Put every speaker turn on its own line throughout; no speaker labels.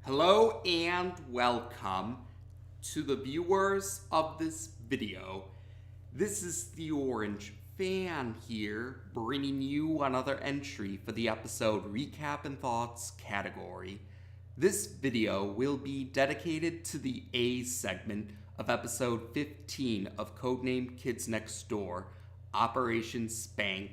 Hello and welcome to the viewers of this video. This is the Orange Fan here, bringing you another entry for the episode Recap and Thoughts category. This video will be dedicated to the A segment of episode 15 of Codename Kids Next Door, Operation SPANK.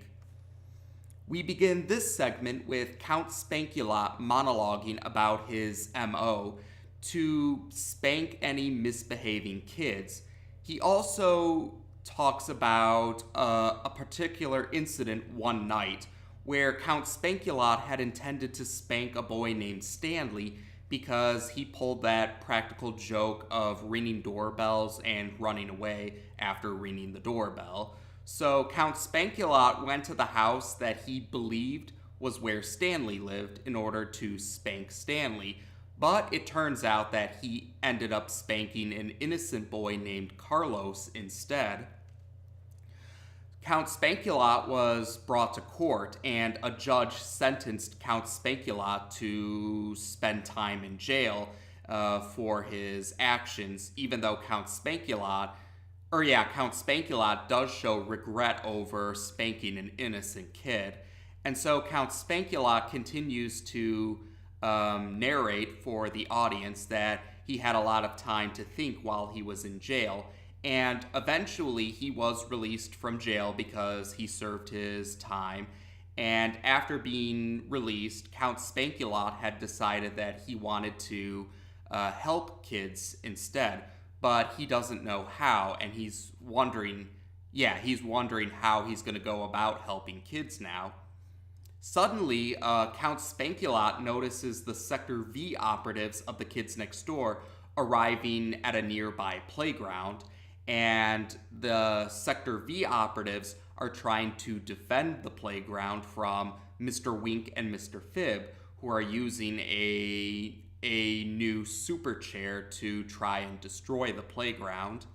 We begin this segment with Count Spankulot monologuing about his MO to spank any misbehaving kids. He also talks about a particular incident one night where Count Spankulot had intended to spank a boy named Stanley because he pulled that practical joke of ringing doorbells and running away after ringing the doorbell. So Count Spankulot went to the house that he believed was where Stanley lived in order to spank Stanley, but it turns out that he ended up spanking an innocent boy named Carlos instead. Count Spankulot was brought to court, and a judge sentenced Count Spankulot to spend time in jail for his actions, even though Count Spankulot does show regret over spanking an innocent kid. And so Count Spankulot continues to narrate for the audience that he had a lot of time to think while he was in jail. And eventually he was released from jail because he served his time. And after being released, Count Spankulot had decided that he wanted to help kids instead. But he doesn't know how, and he's wondering how he's going to go about helping kids now. Suddenly, Count Spankulot notices the Sector V operatives of the kids next door arriving at a nearby playground, and the Sector V operatives are trying to defend the playground from Mr. Wink and Mr. Fib, who are using a new super chair to try and destroy the playground.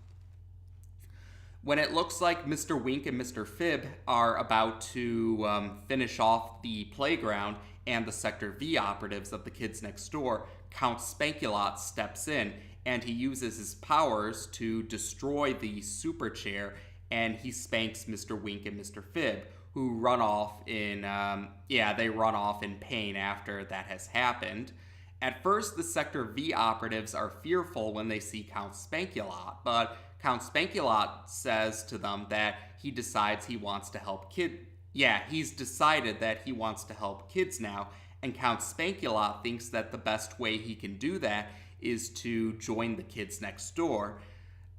When it looks like Mr. Wink and Mr. Fib are about to finish off the playground and the Sector V operatives of the kids next door, Count Spankulot steps in and he uses his powers to destroy the super chair, and he spanks Mr. Wink and Mr. Fib, who run off in pain after that has happened. At first, the Sector V operatives are fearful when they see Count Spankulot, but Count Spankulot says to them that he decides he wants to help he's decided that he wants to help kids now, and Count Spankulot thinks that the best way he can do that is to join the kids next door.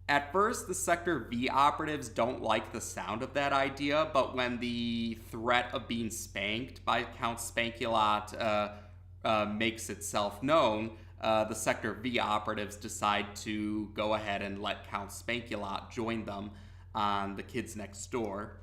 At first, the Sector V operatives don't like the sound of that idea, but when the threat of being spanked by Count Spankulot makes itself known, the Sector V operatives decide to go ahead and let Count Spankulot join them on the kids next door.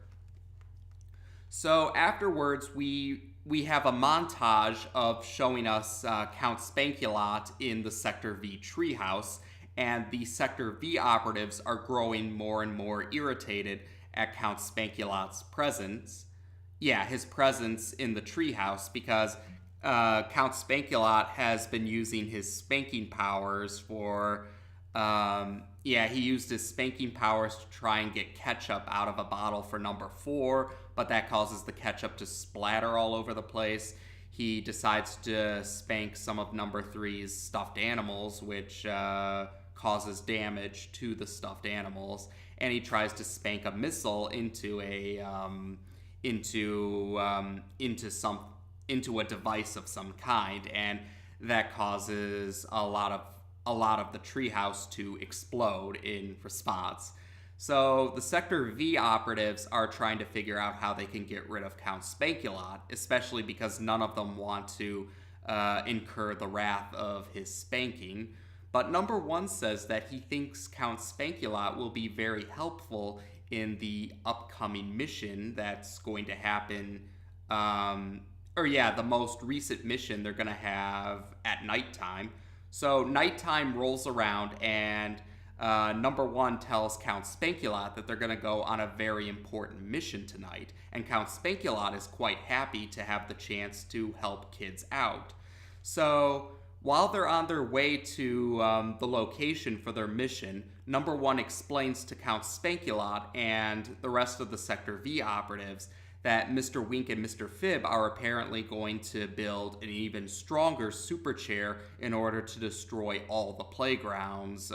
So afterwards, we have a montage of showing us Count Spankulot in the Sector V treehouse, and the Sector V operatives are growing more and more irritated at Count Spankulot's presence. His presence in the treehouse, because Count Spankulot has been using his spanking powers for, he used his spanking powers to try and get ketchup out of a bottle for number 4, but that causes the ketchup to splatter all over the place. He decides to spank some of number 3's stuffed animals, which causes damage to the stuffed animals, and he tries to spank a missile into a device of some kind, and that causes a lot of the treehouse to explode in response. So the Sector V operatives are trying to figure out how they can get rid of Count Spankulot, especially because none of them want to incur the wrath of his spanking. But number 1 says that he thinks Count Spankulot will be very helpful in the upcoming mission that's going to happen, the most recent mission they're going to have at nighttime. So nighttime rolls around, and number 1 tells Count Spankulot that they're going to go on a very important mission tonight, and Count Spankulot is quite happy to have the chance to help kids out. So While they're on their way to the location for their mission, Number One explains to Count Spankulot and the rest of the Sector V operatives that Mr. Wink and Mr. Fib are apparently going to build an even stronger superchair in order to destroy all the playgrounds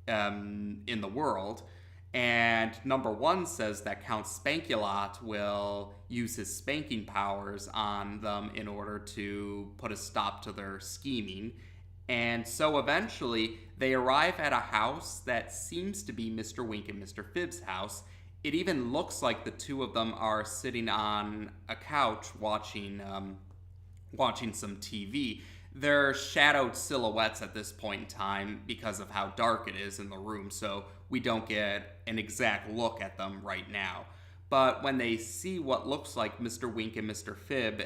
in the world. And Number One says that Count Spankulot will use his spanking powers on them in order to put a stop to their scheming. And so eventually they arrive at a house that seems to be Mr. Wink and Mr. Fib's house. It even looks like the two of them are sitting on a couch watching some TV. They're shadowed silhouettes at this point in time because of how dark it is in the room, so we don't get an exact look at them right now. But when they see what looks like Mr. Wink and Mr. Fib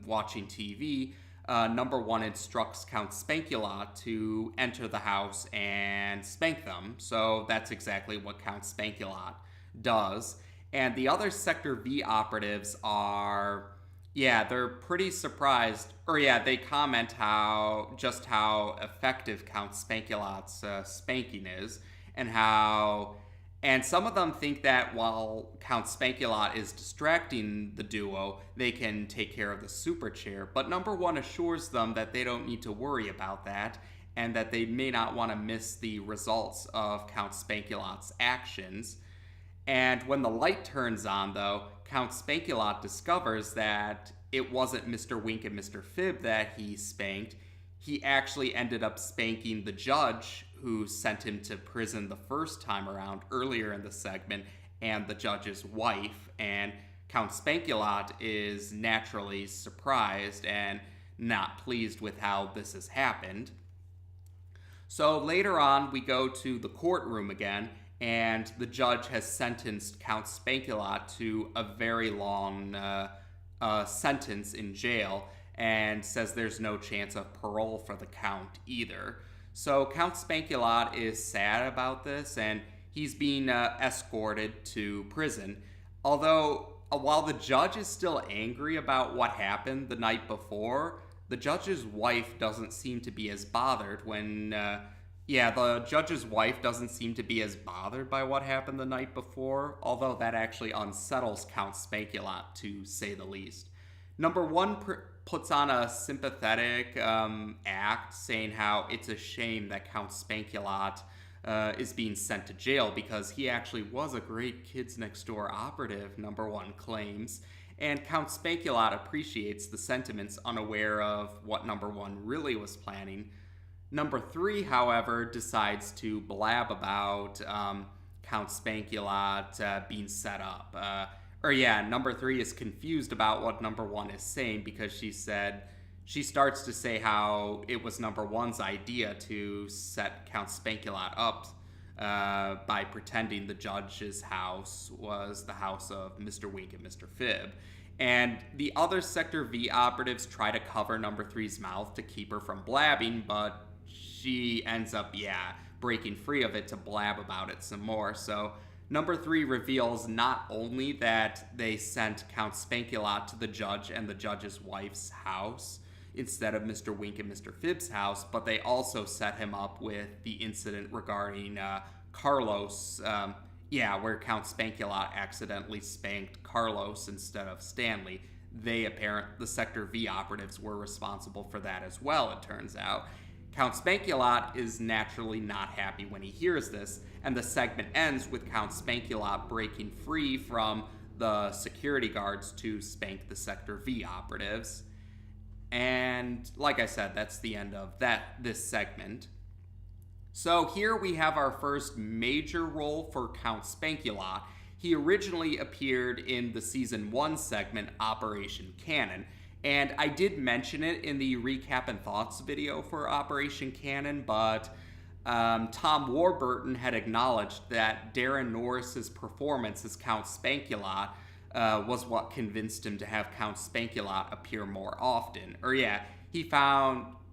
watching TV, Number One instructs Count Spankulot to enter the house and spank them. So that's exactly what Count Spankulot does. And the other Sector V operatives are, they're pretty surprised. They comment how effective Count Spankulot's spanking is, and some of them think that while Count Spankulot is distracting the duo, they can take care of the superchair. But Number One assures them that they don't need to worry about that, and that they may not want to miss the results of Count Spankulot's actions. And when the light turns on, though, Count Spankulot discovers that it wasn't Mr. Wink and Mr. Fib that he spanked. He actually ended up spanking the judge who sent him to prison the first time around earlier in the segment, and the judge's wife. And Count Spankulot is naturally surprised and not pleased with how this has happened. So later on, we go to the courtroom again, and the judge has sentenced Count Spankulot to a very long sentence in jail, and says there's no chance of parole for the Count either. So Count Spankulot is sad about this, and he's being escorted to prison. Although, while the judge is still angry about what happened the night before, the judge's wife doesn't seem to be as bothered the judge's wife doesn't seem to be as bothered by what happened the night before, although that actually unsettles Count Spankulot, to say the least. Number One puts on a sympathetic act, saying how it's a shame that Count Spankulot is being sent to jail because he actually was a great Kids Next Door operative, Number One claims. And Count Spankulot appreciates the sentiments, unaware of what Number One really was planning. Number Three, however, decides to blab about Count Spankulot being set up. Number Three is confused about what Number One is saying because she starts to say how it was Number One's idea to set Count Spankulot up by pretending the judge's house was the house of Mr. Wink and Mr. Fib. And the other Sector V operatives try to cover Number Three's mouth to keep her from blabbing, but she ends up, breaking free of it to blab about it some more. So Number Three reveals not only that they sent Count Spankulot to the judge and the judge's wife's house instead of Mr. Wink and Mr. Fib's house, but they also set him up with the incident regarding Carlos, where Count Spankulot accidentally spanked Carlos instead of Stanley. The Sector V operatives were responsible for that as well, it turns out. Count Spankulot is naturally not happy when he hears this, and the segment ends with Count Spankulot breaking free from the security guards to spank the Sector V operatives. And like I said, that's the end of this segment. So here we have our first major role for Count Spankulot. He originally appeared in the Season 1 segment Operation Cannon, and I did mention it in the Recap and Thoughts video for Operation Cannon, but Tom Warburton had acknowledged that Darren Norris's performance as Count Spankulot was what convinced him to have Count Spankulot appear more often.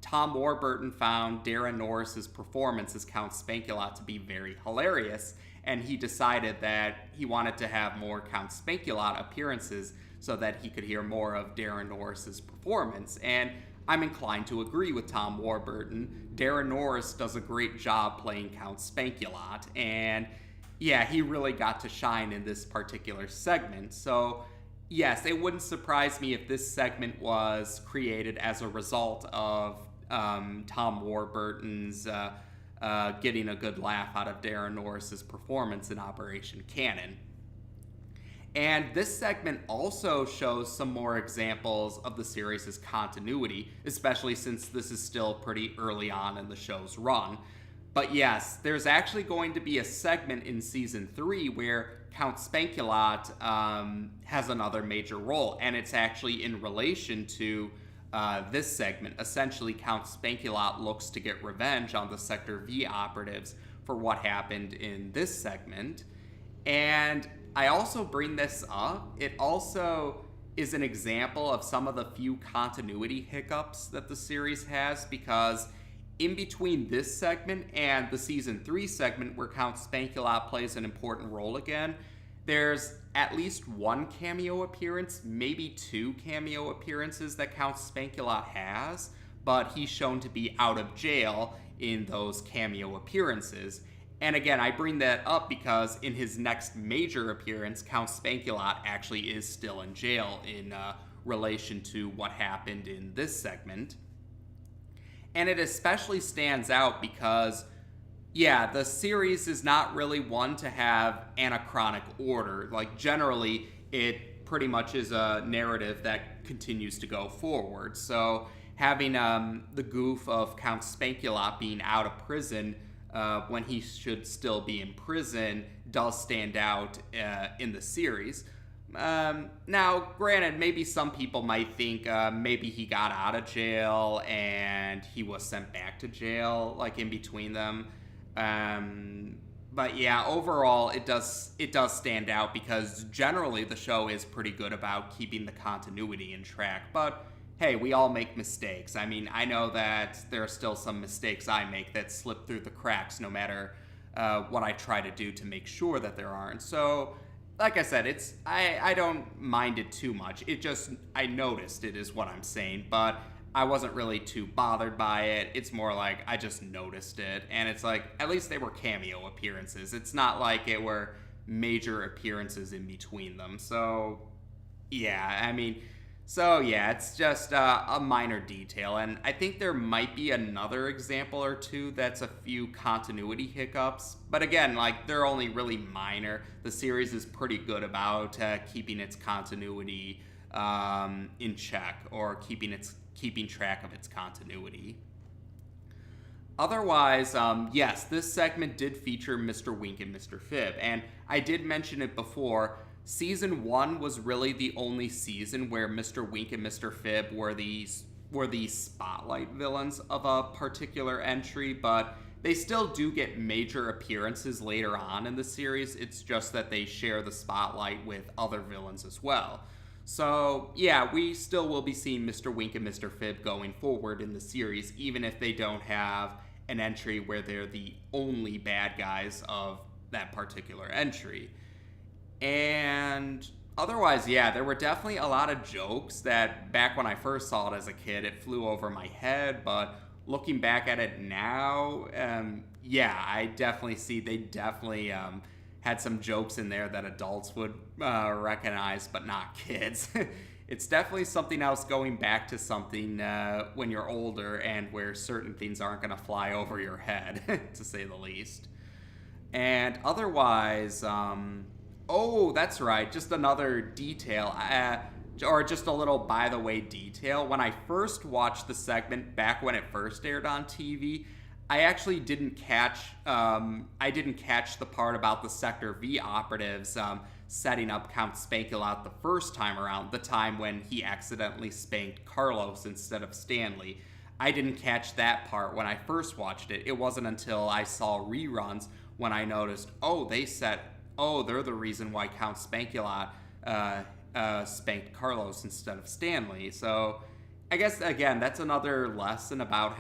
Tom Warburton found Darren Norris's performance as Count Spankulot to be very hilarious, and he decided that he wanted to have more Count Spankulot appearances so that he could hear more of Darren Norris's performance. And I'm inclined to agree with Tom Warburton. Darren Norris does a great job playing Count Spankulot, and yeah, he really got to shine in this particular segment. So yes, it wouldn't surprise me if this segment was created as a result of Tom Warburton's getting a good laugh out of Darren Norris's performance in Operation Cannon. And this segment also shows some more examples of the series' continuity, especially since this is still pretty early on in the show's run. But yes, there's actually going to be a segment in Season 3 where Count Spankulot has another major role, and it's actually in relation to this segment. Essentially, Count Spankulot looks to get revenge on the Sector V operatives for what happened in this segment. And I also bring this up. It also is an example of some of the few continuity hiccups that the series has, because in between this segment and the Season 3 segment where Count Spankulot plays an important role again, there's at least one cameo appearance, maybe two cameo appearances that Count Spankulot has, but he's shown to be out of jail in those cameo appearances. And again, I bring that up because in his next major appearance, Count Spankulot actually is still in jail in relation to what happened in this segment. And it especially stands out because, yeah, the series is not really one to have anachronic order. Like, generally, it pretty much is a narrative that continues to go forward. So having the goof of Count Spankulot being out of prison when he should still be in prison does stand out in the series. Now, granted, maybe some people might think maybe he got out of jail and he was sent back to jail, like in between them. But yeah, overall, it does stand out because generally the show is pretty good about keeping the continuity in track. But hey, we all make mistakes. I mean, I know that there are still some mistakes I make that slip through the cracks, no matter what I try to do to make sure that there aren't. So, like I said, I don't mind it too much. I noticed it is what I'm saying, but I wasn't really too bothered by it. It's more like I just noticed it, and it's like, at least they were cameo appearances. It's not like it were major appearances in between them. So, yeah, it's just a minor detail, and I think there might be another example or two that's a few continuity hiccups, but again, like, they're only really minor. The series is pretty good about keeping its continuity in check, or keeping track of its continuity. Otherwise, yes, this segment did feature Mr. Wink and Mr. Fib, and I did mention it before. Season 1 was really the only season where Mr. Wink and Mr. Fib were the spotlight villains of a particular entry, but they still do get major appearances later on in the series. It's just that they share the spotlight with other villains as well. So, yeah, we still will be seeing Mr. Wink and Mr. Fib going forward in the series, even if they don't have an entry where they're the only bad guys of that particular entry. And otherwise, yeah, there were definitely a lot of jokes that back when I first saw it as a kid, it flew over my head, but looking back at it now, yeah, I definitely see they definitely had some jokes in there that adults would recognize, but not kids. It's definitely something else going back to something when you're older and where certain things aren't going to fly over your head, to say the least. And otherwise, oh, that's right, just another detail, or just a little by-the-way detail. When I first watched the segment back when it first aired on TV, I actually didn't catch the part about the Sector V operatives setting up Count Spankulot the first time around, the time when he accidentally spanked Carlos instead of Stanley. I didn't catch that part when I first watched it. It wasn't until I saw reruns when I noticed, they're the reason why Count Spankulot spanked Carlos instead of Stanley. So I guess, again, that's another lesson about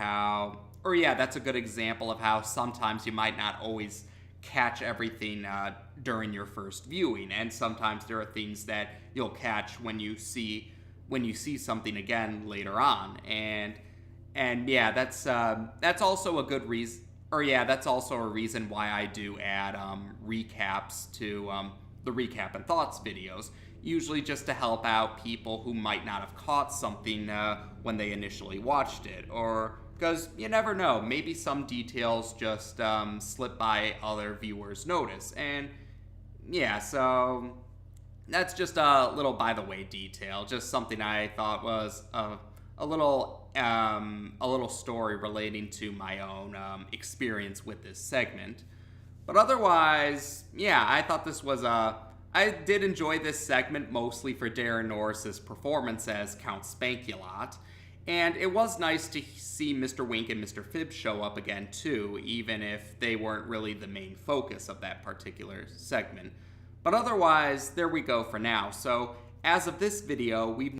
that's a good example of how sometimes you might not always catch everything during your first viewing, and sometimes there are things that you'll catch when you see when you see something again later on. And yeah, that's also a good reason. Or yeah, that's also a reason why I do add recaps to the recap and thoughts videos, usually just to help out people who might not have caught something when they initially watched it, or because you never know, maybe some details just slip by other viewers' notice. And yeah, so that's just a little by the way detail, just something I thought was a little story relating to my own experience with this segment. But otherwise, yeah, I thought this was I did enjoy this segment mostly for Darren Norris's performance as Count Spankulot, and it was nice to see Mr. Wink and Mr. Phibbs show up again too, even if they weren't really the main focus of that particular segment. But otherwise, there we go for now. So, as of this video, we've